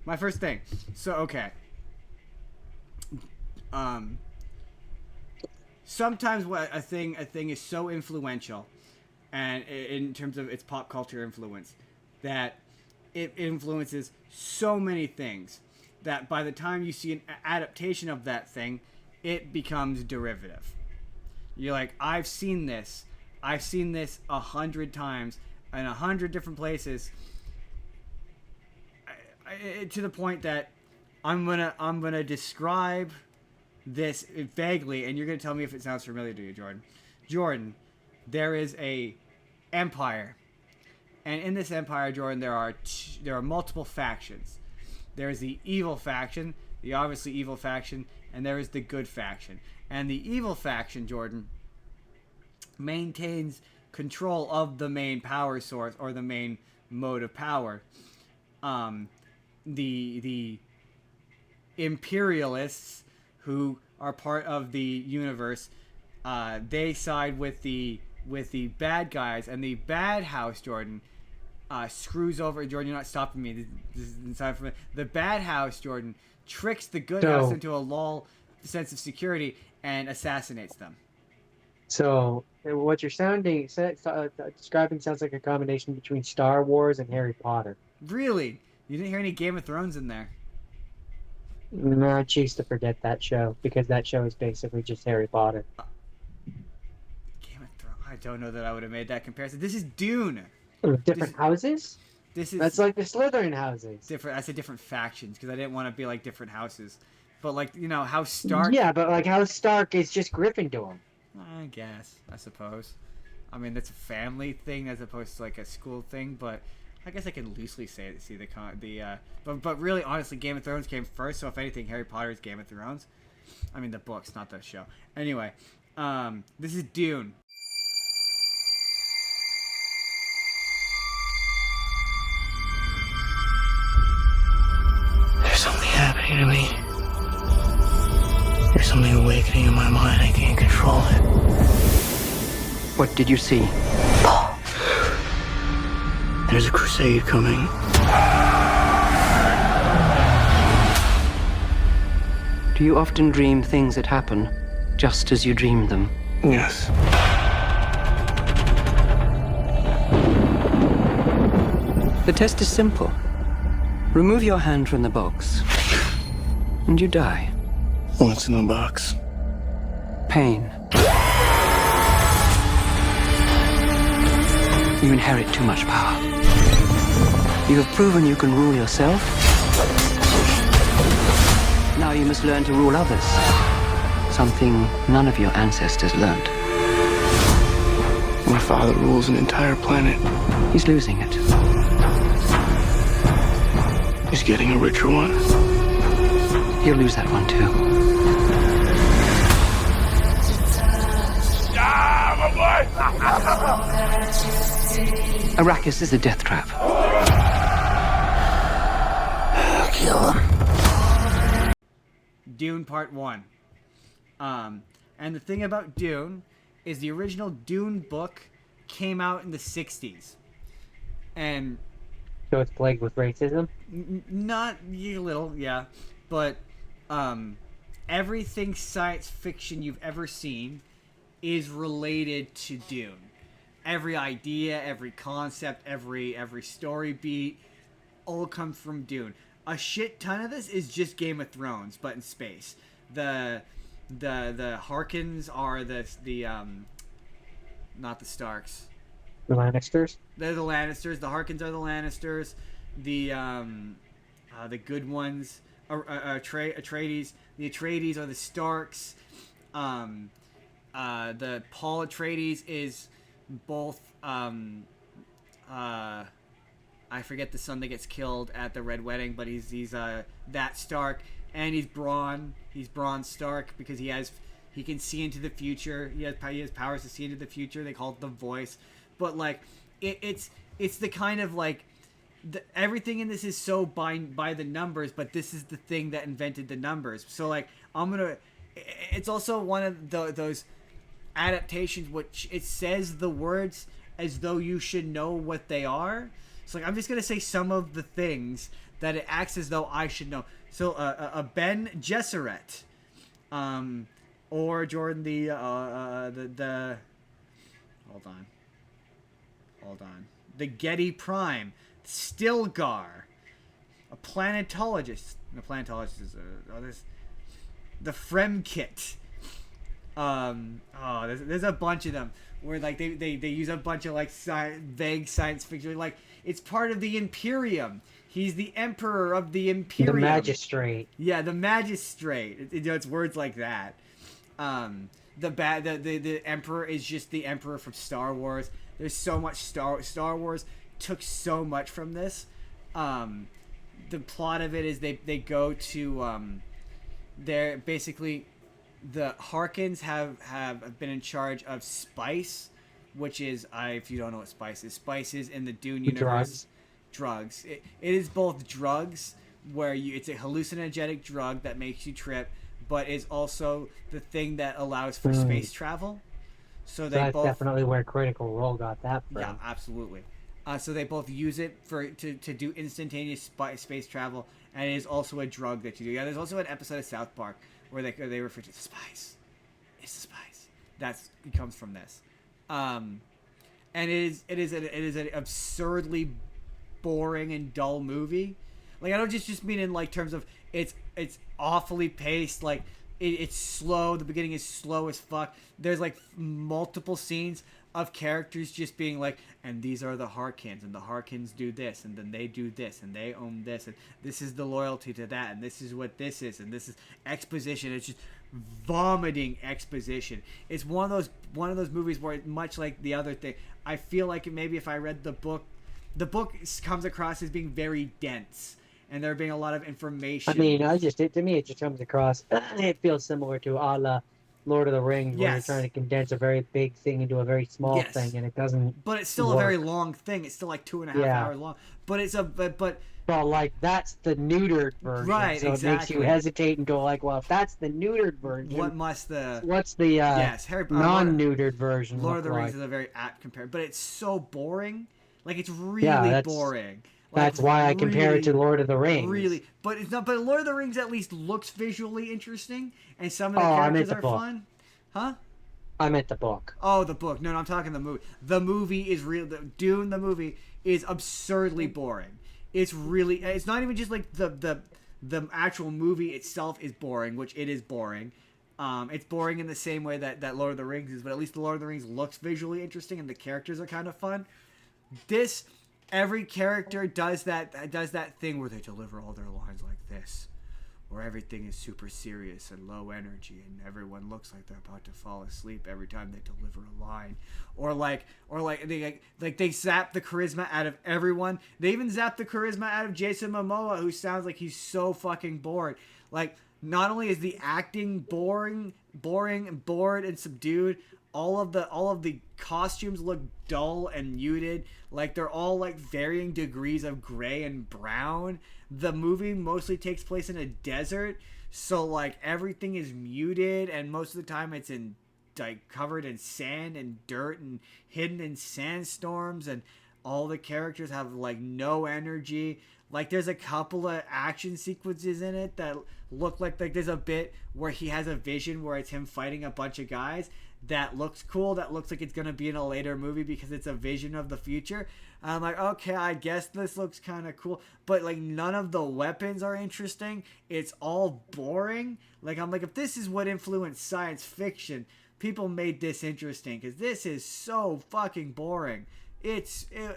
My first thing. So okay. Um, Sometimes what a thing is so influential, and in terms of its pop culture influence, that it influences so many things that by the time you see an adaptation of that thing, it becomes derivative. You're like, I've seen this 100 times in 100 different places, to the point that I'm gonna describe this vaguely, and you're gonna tell me if it sounds familiar to you, Jordan. Jordan, there is a empire, and in this empire, Jordan, there are multiple factions. There is the evil faction, the obviously evil faction, and there is the good faction. And the evil faction, Jordan, maintains control of the main power source or the main mode of power. Um, the imperialists who are part of the universe, they side with the bad guys, and the bad house, Jordan, screws over. Jordan, you're not stopping me. This is inside for me. The bad house, Jordan, tricks the good house So, into a lull sense of security and assassinates them. so what you're describing sounds like a combination between Star Wars and Harry Potter. Really? You didn't hear any Game of Thrones in there? No, I choose to forget that show because that show is basically just Harry Potter. Game of Thrones. I don't know that I would have made that comparison. This is Dune. This Different houses? this That's is like the Slytherin houses. different. I said different factions because I didn't want to be like different houses. But like House Stark. Yeah, but like House Stark is just Gryffindor. I guess. I suppose. I mean, that's a family thing as opposed to like a school thing. But I guess I can loosely say it. See but really, honestly, Game of Thrones came first. So if anything, Harry Potter is Game of Thrones. I mean, the books, not the show. Anyway, this is Dune. There's something happening to me. There's something awakening in my mind. I can't control it. What did you see? There's a crusade coming. Do you often dream things that happen just as you dreamed them? Yes. The test is simple. Remove your hand from the box, and you die. What's in the box? Pain. You inherit too much power. You have proven you can rule yourself. Now you must learn to rule others. Something none of your ancestors learned. My father rules an entire planet. He's losing it. He's getting a richer one. He'll lose that one too. Arrakis is a death trap. I'll kill him. Dune Part 1. And the thing about Dune is the original Dune book came out in the 60s. And So it's plagued with racism. not a little, yeah. But everything science fiction you've ever seen is related to Dune. Every idea, every concept, every story beat all comes from Dune. A shit ton of this is just Game of Thrones, but in space. The Harkins are the not the Starks. The Lannisters. They're the Lannisters. The Harkins are the Lannisters. The good ones are Atreides. The Atreides are the Starks. The Paul Atreides is both I forget the son that gets killed at the Red Wedding, but he's that Stark, and he's Braun. He's Braun Stark because he can see into the future. He has powers to see into the future. They call it the Voice, but like it's the kind of like everything in this is so by the numbers, but this is the thing that invented the numbers. So like it's also one of those adaptations which it says the words as though you should know what they are. So like I'm just gonna say some of the things that it acts as though I should know. So a Ben Gesserit, or Jordan the hold on, the Getty Prime, Stilgar, a planetologist. The planetologist is the Fremkit. There's a bunch of them where like they use a bunch of like vague science fiction. Like it's part of the Imperium. He's the emperor of the Imperium. The magistrate. Yeah, the magistrate. It's words like that. The emperor is just the emperor from Star Wars. There's so much Star Wars took so much from this. The plot of it is they go to they're basically the Harkins have been in charge of spice, which is if you don't know what spice is in the Dune universe. Drugs. It is both drugs where it's a hallucinogenic drug that makes you trip, but is also the thing that allows for space travel. So that's definitely where Critical Role got that from. Yeah, absolutely. So they both use it to do instantaneous space travel, and it is also a drug that you do. Yeah, there's also an episode of South Park where they refer to spice. It's the spice. It comes from this, and it is an absurdly boring and dull movie. Like I don't just mean in like terms of it's awfully paced. Like it's slow. The beginning is slow as fuck. There's like multiple scenes of characters just being like, and these are the Harkins, and the Harkins do this, and then they do this, and they own this, and this is the loyalty to that, and this is what this is, and this is exposition. It's just vomiting exposition. It's one of those movies where, much like the other thing, I feel like maybe if I read the book comes across as being very dense, and there being a lot of information. I mean, to me, it just comes across. It feels similar to a la Lord of the Rings, where you're trying to condense a very big thing into a very small thing, and it doesn't. But it's still a very long thing. It's still like 2.5 hours long. But it's Well, like that's the neutered version, right? So exactly. It makes you hesitate and go like, well, if that's the neutered version, what's the non-neutered version? Lord of the Rings is a very apt compare, but it's so boring. Like it's really boring. That's why I compare it to Lord of the Rings. Really, but it's not. But Lord of the Rings at least looks visually interesting, and some of the characters are fun. Huh? I meant the book. Oh, the book. No, I'm talking the movie. The movie is real. Dune, the movie, is absurdly boring. It's really. It's not even just like the actual movie itself is boring, which it is boring. It's boring in the same way that Lord of the Rings is, but at least the Lord of the Rings looks visually interesting, and the characters are kind of fun. This. Every character does that thing where they deliver all their lines like this, where everything is super serious and low energy, and everyone looks like they're about to fall asleep every time they deliver a line, or they zap the charisma out of everyone. They even zap the charisma out of Jason Momoa, who sounds like he's so fucking bored. Like, not only is the acting boring, bored, and subdued. All of the costumes look dull and muted. Like they're all like varying degrees of gray and brown. The movie mostly takes place in a desert, so like everything is muted, and most of the time it's in like covered in sand and dirt and hidden in sandstorms, and all the characters have like no energy. Like there's a couple of action sequences in it that look like there's a bit where he has a vision where it's him fighting a bunch of guys. That looks cool. That looks like it's going to be in a later movie because it's a vision of the future. I'm like, okay, I guess this looks kind of cool. But, like, none of the weapons are interesting. It's all boring. Like, I'm like, if this is what influenced science fiction, people made this interesting. Because this is so fucking boring.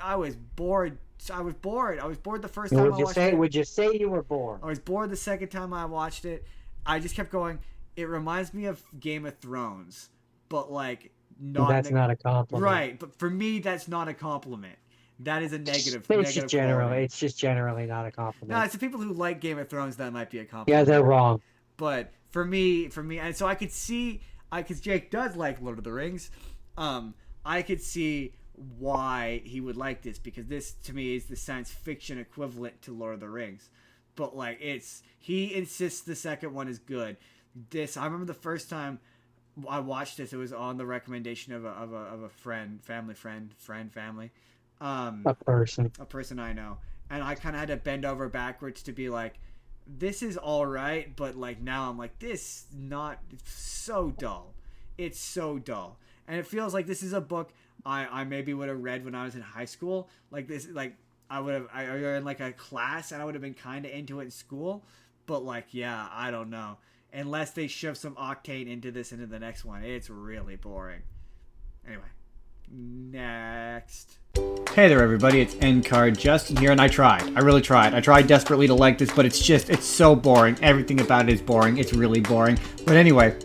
I was bored. I was bored the first time I watched it. Would you say you were bored? I was bored the second time I watched it. I just kept going, it reminds me of Game of Thrones. But like, that's not a compliment, right? But for me, that's not a compliment. That is a negative. It's just generally not a compliment. No, it's the people who like Game of Thrones that might be a compliment. Yeah, they're wrong. But for me, and so I could see, because Jake does like Lord of the Rings. I could see why he would like this, because this to me is the science fiction equivalent to Lord of the Rings. But like, he insists the second one is good. I remember the first time I watched this, it was on the recommendation of a friend, family. A person I know, and I kind of had to bend over backwards to be like, this is all right, but like now I'm like, this not, it's so dull. It's so dull. And it feels like this is a book I maybe would have read when I was in high school. Like this, like I were in like a class and I would have been kind of into it in school. But like, yeah, I don't know. Unless they shove some octane into the next one, it's really boring. Anyway, next. Hey there, everybody. It's N-Card Justin here, and I really tried. I tried desperately to like this, but it's so boring. Everything about it is boring. It's really boring. But anyway,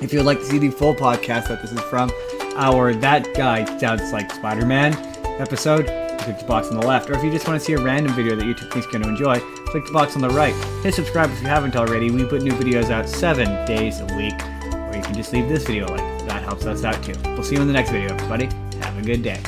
if you would like to see the full podcast that this is from, our That Guy Sounds Like Spider-Man episode, click the box on the left. Or if you just want to see a random video that YouTube thinks you're going to enjoy, click the box on the right. Hit subscribe if you haven't already. We put new videos out 7 days a week. Or you can just leave this video a like. That helps us out too. We'll see you in the next video, everybody. Have a good day.